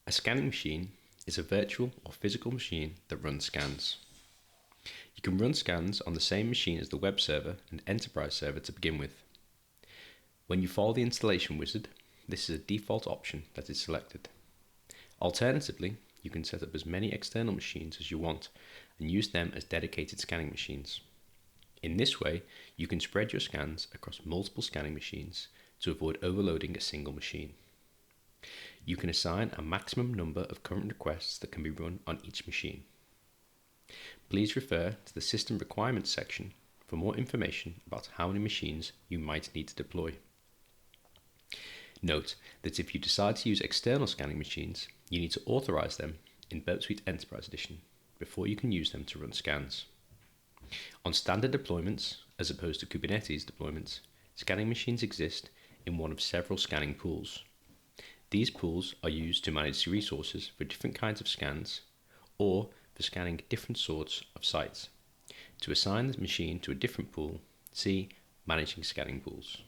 A scanning machine is a virtual or physical machine that runs scans. You can run scans on the same machine as the web server and enterprise server to begin with. When you follow the installation wizard, this is a default option that is selected. Alternatively, you can set up as many external machines as you want and use them as dedicated scanning machines. In this way, you can spread your scans across multiple scanning machines to avoid overloading a single machine. You can assign a maximum number of current requests that can be run on each machine. Please refer to the System Requirements section for more information about how many machines you might need to deploy. Note that if you decide to use external scanning machines, you need to authorize them in Burp Suite Enterprise Edition before you can use them to run scans. On standard deployments, as opposed to Kubernetes deployments, scanning machines exist in one of several scanning pools. These pools are used to manage resources for different kinds of scans or for scanning different sorts of sites. To assign the machine to a different pool, see Managing Scanning Pools.